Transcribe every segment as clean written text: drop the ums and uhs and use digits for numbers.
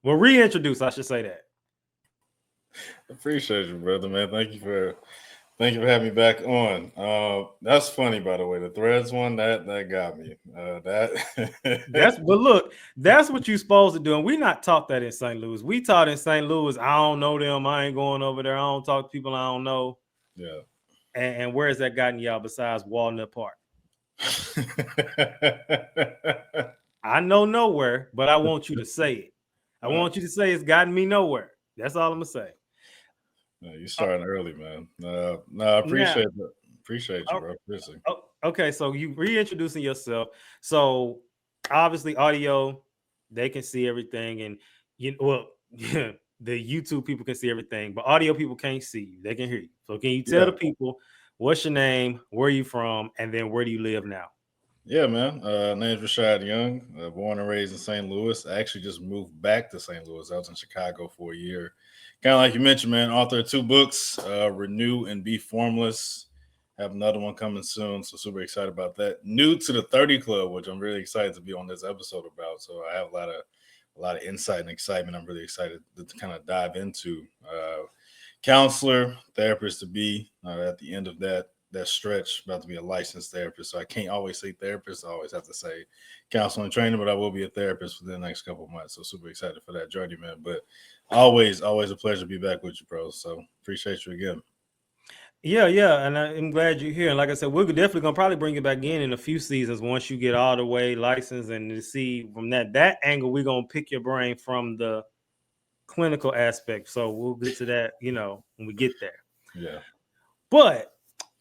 Well, reintroduce, I should say that. Appreciate you, brother, man. Thank you for having me back on. That's funny, by the way. The threads one that got me. But look, that's what you're supposed to do. And we not taught that in St. Louis. We taught in St. Louis, I don't know them. I ain't going over there. I don't talk to people I don't know. Yeah. And where has that gotten y'all besides Walnut Park? I know nowhere, but I want you to say it. I want you to say it's gotten me nowhere. That's all I'm gonna say. No, you starting early, man. No, I appreciate that. Appreciate you, bro. Okay, so you reintroducing yourself. So obviously, audio, they can see everything, and the YouTube people can see everything, but audio people can't see you. They can hear you. So can you tell the people what's your name, where you from, and then where do you live now? Yeah, man. Name's Rashad Young. Born and raised in St. Louis. I actually just moved back to St. Louis. I was in Chicago for a year. Kind of like you mentioned, man. Author of 2 books, Renew and Be Formless. Have another one coming soon, so super excited about that. New to the 30 Club, which I'm really excited to be on this episode about. So I have a lot of insight and excitement. I'm really excited to kind of dive into. Counselor, therapist to be at the end of that stretch, about to be a licensed therapist. So I can't always say therapist. I always have to say counseling trainer, but I will be a therapist for the next couple of months. So super excited for that journey, man. But always a pleasure to be back with you, bro. So appreciate you again. Yeah, and I'm glad you're here. And like I said, we're definitely gonna probably bring you back in a few seasons once you get all the way licensed, and to see from that angle, we're gonna pick your brain from the clinical aspect. So we'll get to that, when we get there. Yeah. But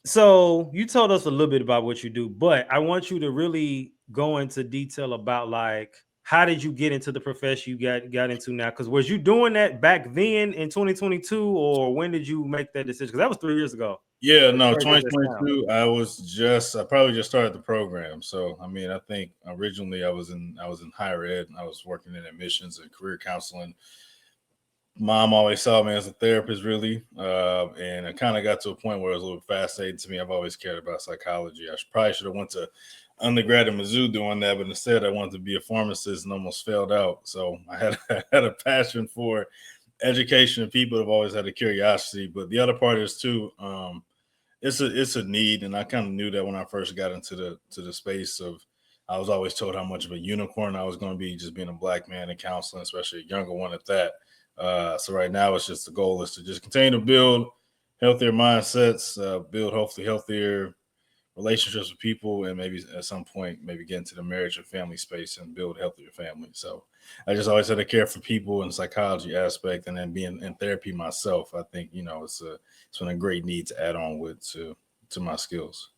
so you told us a little bit about what you do, but I want you to really go into detail about, like, how did you get into the profession you got into now? Because was you doing that back then in 2022, or when did you make that decision? Because that was 3 years ago. Yeah, no, 2022. I probably just started the program. So I mean, I think originally I was in higher ed. And I was working in admissions and career counseling. Mom always saw me as a therapist, really, and I kind of got to a point where it was a little fascinating to me. I've always cared about psychology. I probably should have went to undergrad at Mizzou doing that, but instead I wanted to be a pharmacist and almost failed out. So I had a passion for education, and people have always had a curiosity. But the other part is too, it's a need, and I kind of knew that when I first got into the space of. I was always told how much of a unicorn I was going to be, just being a Black man in counseling, especially a younger one at that. So right now, it's just the goal is to just continue to build healthier mindsets, build hopefully healthier relationships with people, and maybe at some point, maybe get into the marriage and family space and build healthier families. So I just always had a care for people and psychology aspect, and then being in therapy myself. I think it's been a great need to add on with to my skills.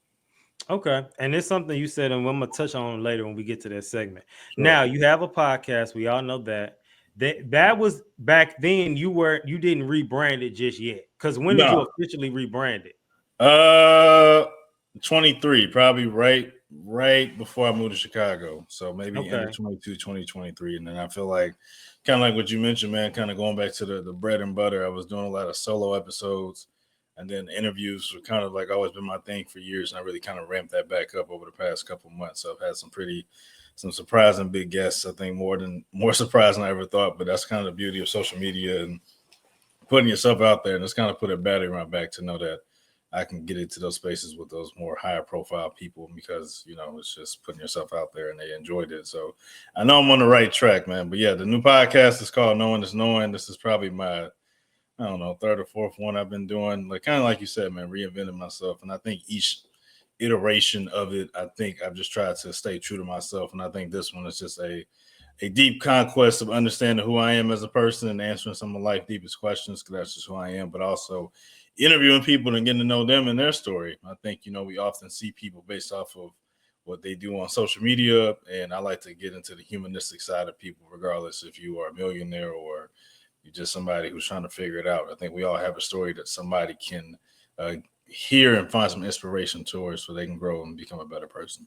Okay, and it's something you said, and I'm gonna touch on later when we get to that segment. Sure. Now you have a podcast. We all know that. That was back then. You didn't rebrand it just yet. Because when did you officially rebrand it? 23, probably right before I moved to Chicago. So maybe end of 22, 2023. And then I feel like kind of like what you mentioned, man, kind of going back to the bread and butter. I was doing a lot of solo episodes, and then interviews were kind of like always been my thing for years. And I really kind of ramped that back up over the past couple of months. So I've had some surprising big guests. I think more surprising than I ever thought. But that's kind of the beauty of social media and putting yourself out there. And it's kind of put a battery in my back to know that I can get into those spaces with those more higher profile people because, it's just putting yourself out there and they enjoyed it. So I know I'm on the right track, man. But yeah, the new podcast is called Knowing is Knowing. This is probably my, I don't know, third or fourth one I've been doing. Like kind of like you said, man, reinventing myself. And I think each iteration of it, I think I've just tried to stay true to myself. And I think this one is just a deep conquest of understanding who I am as a person and answering some of life's deepest questions, because that's just who I am, but also interviewing people and getting to know them and their story. I think, we often see people based off of what they do on social media, and I like to get into the humanistic side of people, regardless if you are a millionaire or you're just somebody who's trying to figure it out. I think we all have a story that somebody can hear and find some inspiration towards so they can grow and become a better person.